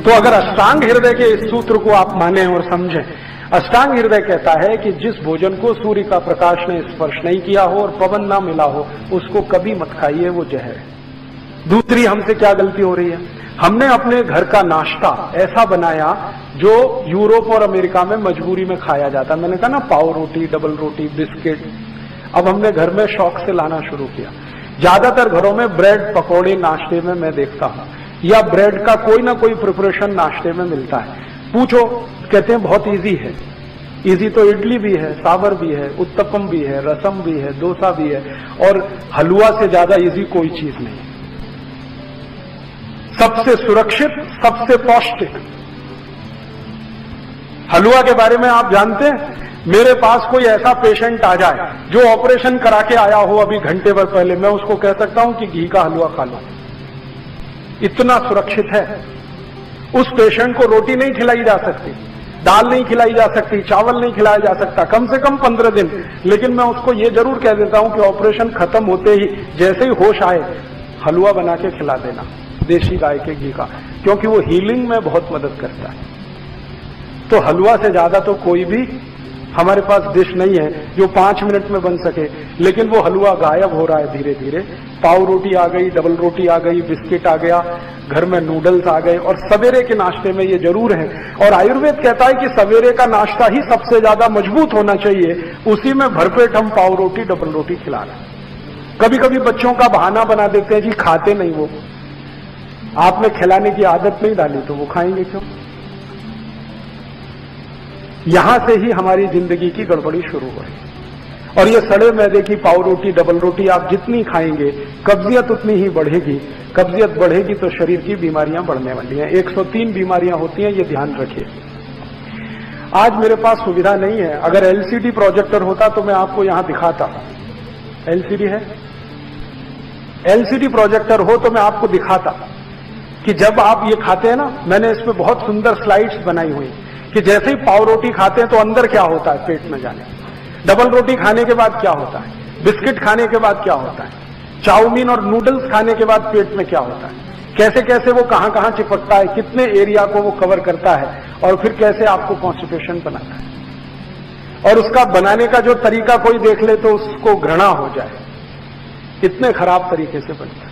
तो अगर अष्टांग हृदय के इस सूत्र को आप माने और समझें, अष्टांग हृदय कहता है कि जिस भोजन को सूर्य का प्रकाश ने स्पर्श नहीं किया हो और पवन ना मिला हो उसको कभी मत खाइए, वो जहर है। दूसरी हमसे क्या गलती हो रही है, हमने अपने घर का नाश्ता ऐसा बनाया जो यूरोप और अमेरिका में मजबूरी में खाया जाता। मैंने कहा ना, पाव रोटी, डबल रोटी, बिस्किट, अब हमने घर में शौक से लाना शुरू किया। ज्यादातर घरों में ब्रेड पकौड़े नाश्ते में मैं देखता हूं, या ब्रेड का कोई ना कोई प्रिपरेशन नाश्ते में मिलता है। पूछो, कहते हैं बहुत इजी है। इजी तो इडली भी है, सांभर भी है, उत्तपम भी है, रसम भी है, डोसा भी है, और हलवा से ज्यादा इजी कोई चीज नहीं। सबसे सुरक्षित, सबसे पौष्टिक हलवा के बारे में आप जानते हैं? मेरे पास कोई ऐसा पेशेंट आ जाए जो ऑपरेशन करा के आया हो अभी घंटे भर पहले, मैं उसको कह सकता हूं कि घी का हलवा खा लो, इतना सुरक्षित है। उस पेशेंट को रोटी नहीं खिलाई जा सकती, दाल नहीं खिलाई जा सकती, चावल नहीं खिलाया जा सकता, कम से कम 15 दिन। लेकिन मैं उसको ये जरूर कह देता हूं कि ऑपरेशन खत्म होते ही जैसे ही होश आए हलवा बना के खिला देना, देशी गाय के घी का, क्योंकि वो हीलिंग में बहुत मदद करता है। तो हलवा से ज्यादा तो कोई भी हमारे पास डिश नहीं है जो 5 मिनट में बन सके, लेकिन वो हलवा गायब हो रहा है धीरे धीरे। पाव रोटी आ गई, डबल रोटी आ गई, बिस्किट आ गया, घर में नूडल्स आ गए, और सवेरे के नाश्ते में ये जरूर है। और आयुर्वेद कहता है कि सवेरे का नाश्ता ही सबसे ज्यादा मजबूत होना चाहिए, उसी में भरपेट हम पाव रोटी, डबल रोटी खिला रहे हैं। कभी कभी बच्चों का बहाना बना देते हैं जी खाते नहीं वो, आपने खिलाने की आदत नहीं डाली तो वो खाएंगे क्यों? यहां से ही हमारी जिंदगी की गड़बड़ी शुरू हो रही। और ये सड़े मैदे की पाव रोटी, डबल रोटी आप जितनी खाएंगे कब्जियत उतनी ही बढ़ेगी। कब्जियत बढ़ेगी तो शरीर की बीमारियां बढ़ने वाली हैं। 103 बीमारियां होती हैं, ये ध्यान रखिए। आज मेरे पास सुविधा नहीं है, अगर एलसीडी प्रोजेक्टर होता तो मैं आपको यहां दिखाता। एलसीडी है? एलसीडी प्रोजेक्टर हो तो मैं आपको दिखाता कि जब आप ये खाते हैं ना, मैंने इसमें बहुत सुंदर स्लाइड्स बनाई हुई कि जैसे ही पाव रोटी खाते हैं तो अंदर क्या होता है पेट में जाने, डबल रोटी खाने के बाद क्या होता है, बिस्किट खाने के बाद क्या होता है, चाउमीन और नूडल्स खाने के बाद पेट में क्या होता है, कैसे कैसे वो कहां कहां चिपकता है, कितने एरिया को वो कवर करता है, और फिर कैसे आपको कॉन्स्टिपेशन बनाता है। और उसका बनाने का जो तरीका कोई देख ले तो उसको घृणा हो जाए, इतने खराब तरीके से बनता है।